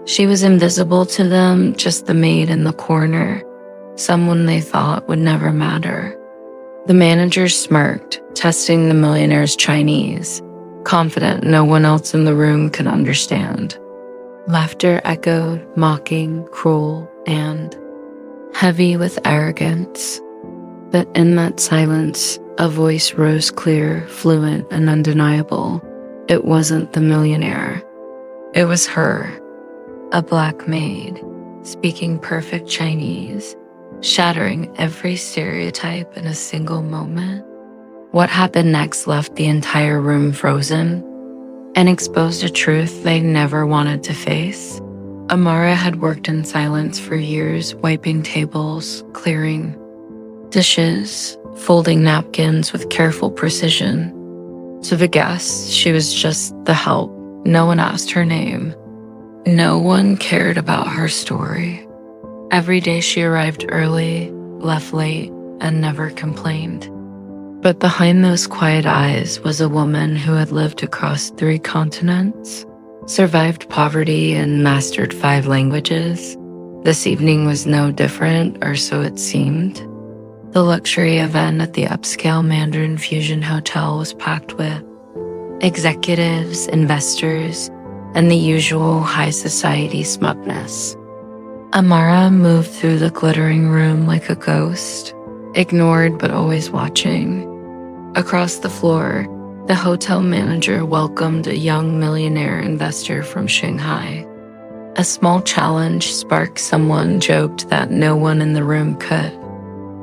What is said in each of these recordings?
She was invisible to them, just the maid in the corner, someone they thought would never matter. The manager smirked, testing the millionaire's Chinese, confident no one else in the room could understand. Laughter echoed, mocking, cruel, and heavy with arrogance. But in that silence, a voice rose clear, fluent, and undeniable. It wasn't the millionaire. It was her, a black maid, speaking perfect Chinese, shattering every stereotype in a single moment. What happened next left the entire room frozen and exposed a truth they never wanted to face. Amara had worked in silence for years, wiping tables, clearing dishes, folding napkins with careful precision. To the guests, she was just the help. No one asked her name. No one cared about her story. Every day she arrived early, left late, and never complained. But behind those quiet eyes was a woman who had lived across 3 continents, survived poverty, and mastered 5 languages. This evening was no different, or so it seemed. The luxury event at the upscale Mandarin Fusion Hotel was packed with executives, investors, and the usual high society smugness. Amara moved through the glittering room like a ghost, ignored but always watching. Across the floor, the hotel manager welcomed a young millionaire investor from Shanghai. A small challenge sparked. Someone joked that no one in the room could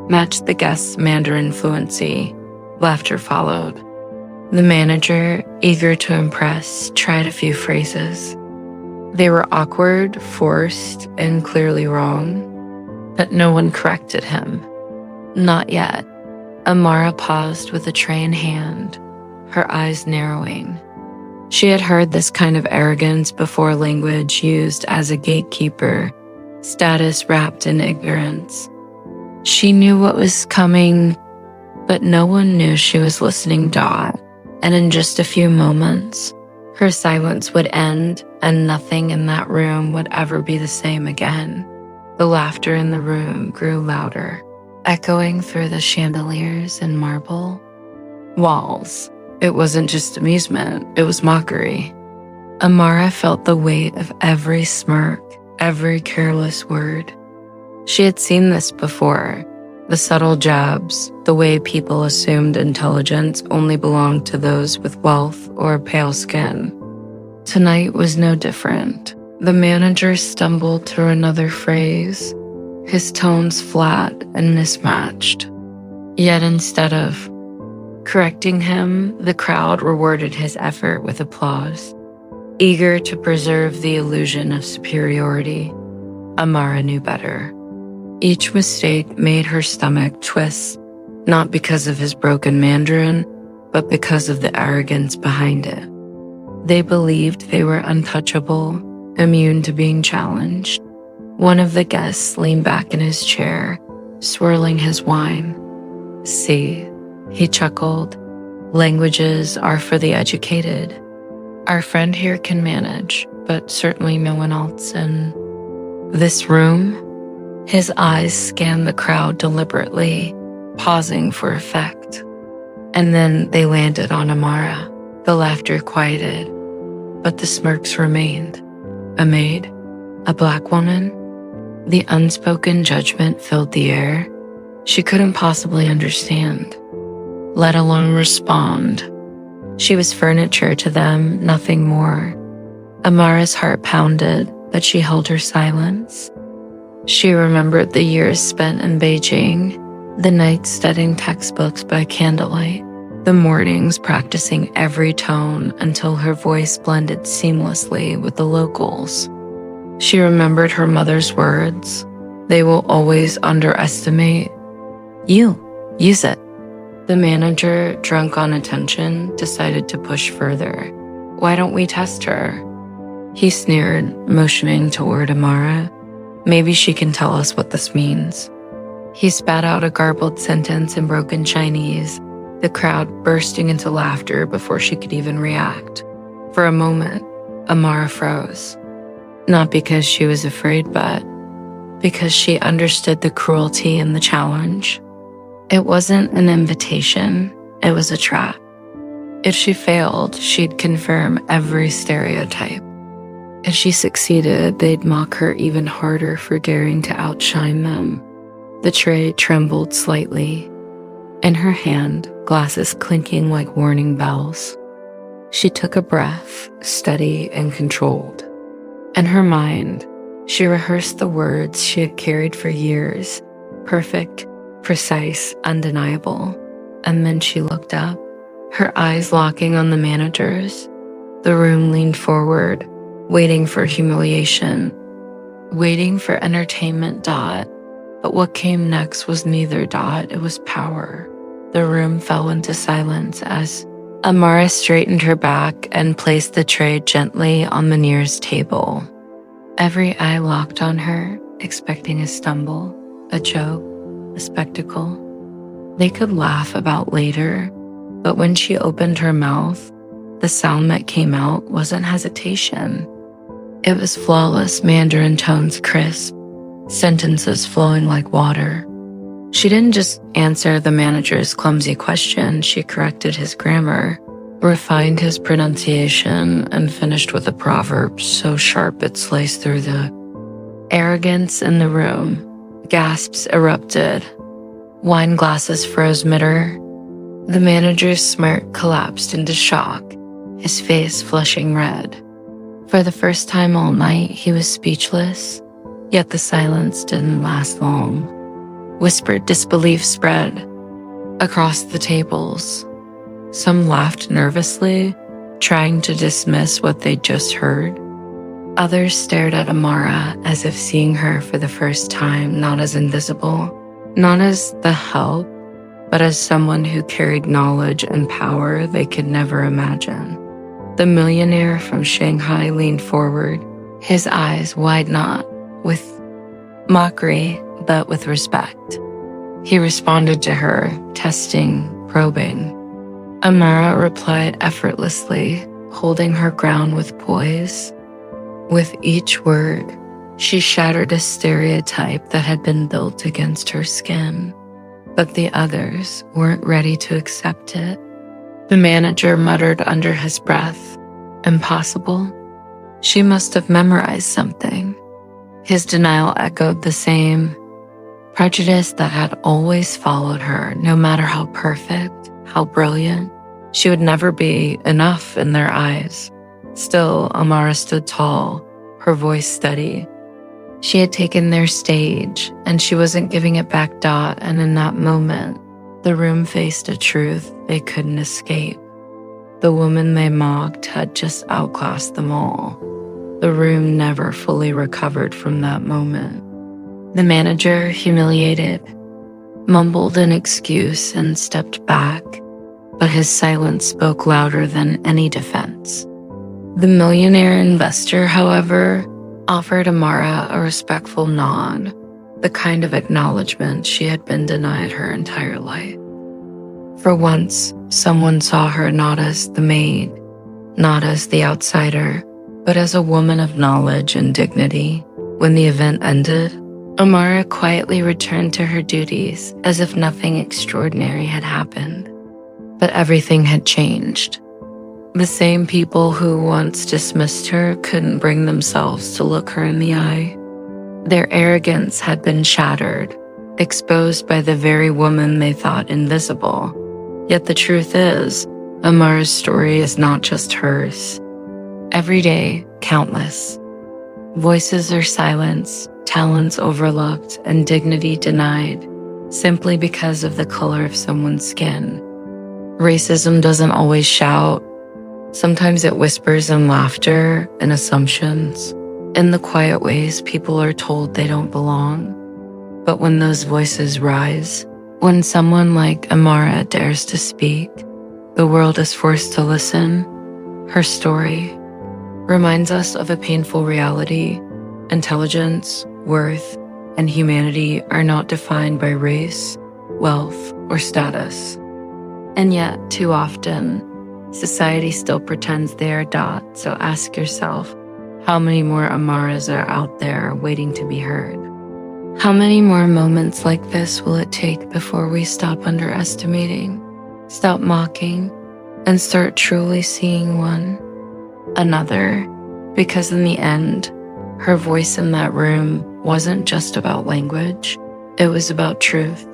match the guest's Mandarin fluency. Laughter followed. The manager, eager to impress, tried a few phrases. They were awkward, forced, and clearly wrong, but no one corrected him. Not yet. Amara paused with a tray in hand, her eyes narrowing. She had heard this kind of arrogance before, language used as a gatekeeper, status wrapped in ignorance. She knew what was coming, but no one knew she was listening. And in just a few moments, her silence would end and nothing in that room would ever be the same again. The laughter in the room grew louder, echoing through the chandeliers and marble walls. It wasn't just amusement, it was mockery. Amara felt the weight of every smirk, every careless word. She had seen this before, the subtle jabs, the way people assumed intelligence only belonged to those with wealth or pale skin. Tonight was no different. The manager stumbled through another phrase, his tones flat and mismatched. Yet instead of correcting him, the crowd rewarded his effort with applause, eager to preserve the illusion of superiority. Amara knew better. Each mistake made her stomach twist, not because of his broken Mandarin, but because of the arrogance behind it. They believed they were untouchable, immune to being challenged. One of the guests leaned back in his chair, swirling his wine. "See," he chuckled, "languages are for the educated. Our friend here can manage, but certainly no one else in this room." His eyes scanned the crowd deliberately, pausing for effect. And then they landed on Amara. The laughter quieted, but the smirks remained. A maid? A black woman? The unspoken judgment filled the air. She couldn't possibly understand, let alone respond. She was furniture to them, nothing more. Amara's heart pounded, but she held her silence. She remembered the years spent in Beijing, the nights studying textbooks by candlelight, the mornings practicing every tone until her voice blended seamlessly with the locals. She remembered her mother's words, "They will always underestimate you. Use it." The manager, drunk on attention, decided to push further. "Why don't we test her?" He sneered, motioning toward Amara. "Maybe she can tell us what this means." He spat out a garbled sentence in broken Chinese, the crowd bursting into laughter before she could even react. For a moment, Amara froze. Not because she was afraid, but because she understood the cruelty in the challenge. It wasn't an invitation, it was a trap. If she failed, she'd confirm every stereotype. If she succeeded, they'd mock her even harder for daring to outshine them. The tray trembled slightly. In her hand, glasses clinking like warning bells. She took a breath, steady and controlled. In her mind, she rehearsed the words she had carried for years, perfect, precise, undeniable. And then she looked up, her eyes locking on the manager's. The room leaned forward, waiting for humiliation, waiting for entertainment. But what came next was neither. It was power. The room fell into silence as Amara straightened her back and placed the tray gently on the nearest table. Every eye locked on her, expecting a stumble, a joke, a spectacle. They could laugh about later, but when she opened her mouth, the sound that came out wasn't hesitation. It was flawless Mandarin tones, crisp, sentences flowing like water. She didn't just answer the manager's clumsy question, she corrected his grammar, refined his pronunciation, and finished with a proverb so sharp it sliced through the arrogance in the room. Gasps erupted. Wine glasses froze mid-air. The manager's smirk collapsed into shock, his face flushing red. For the first time all night, he was speechless, yet the silence didn't last long. Whispered disbelief spread across the tables. Some laughed nervously, trying to dismiss what they'd just heard. Others stared at Amara as if seeing her for the first time, not as invisible, not as the help, but as someone who carried knowledge and power they could never imagine. The millionaire from Shanghai leaned forward, his eyes wide not with mockery, but with respect. He responded to her, testing, probing. Amara replied effortlessly, holding her ground with poise. With each word, she shattered a stereotype that had been built against her skin, but the others weren't ready to accept it. The manager muttered under his breath, "Impossible?" She must have memorized something. His denial echoed the same. Prejudice that had always followed her, no matter how perfect, how brilliant. She would never be enough in their eyes. Still, Amara stood tall, her voice steady. She had taken their stage, and she wasn't giving it back. And in that moment, the room faced a truth they couldn't escape. The woman they mocked had just outclassed them all. The room never fully recovered from that moment. The manager, humiliated, mumbled an excuse and stepped back, but his silence spoke louder than any defense. The millionaire investor, however, offered Amara a respectful nod, the kind of acknowledgement she had been denied her entire life. For once, someone saw her not as the maid, not as the outsider, but as a woman of knowledge and dignity. When the event ended, Amara quietly returned to her duties as if nothing extraordinary had happened. But everything had changed. The same people who once dismissed her couldn't bring themselves to look her in the eye. Their arrogance had been shattered, exposed by the very woman they thought invisible. Yet the truth is, Amara's story is not just hers. Every day, countless. Voices are silenced, talents overlooked, and dignity denied, simply because of the color of someone's skin. Racism doesn't always shout. Sometimes it whispers in laughter and assumptions. In the quiet ways people are told they don't belong. But when those voices rise, when someone like Amara dares to speak, the world is forced to listen. Her story reminds us of a painful reality. Intelligence, worth, and humanity are not defined by race, wealth, or status. And yet, too often, society still pretends they are. So ask yourself, How many more Amaras are out there waiting to be heard? How many more moments like this will it take before we stop underestimating, stop mocking, and start truly seeing one another? Because in the end, her voice in that room wasn't just about language, it was about truth.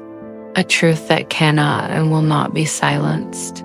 A truth that cannot and will not be silenced.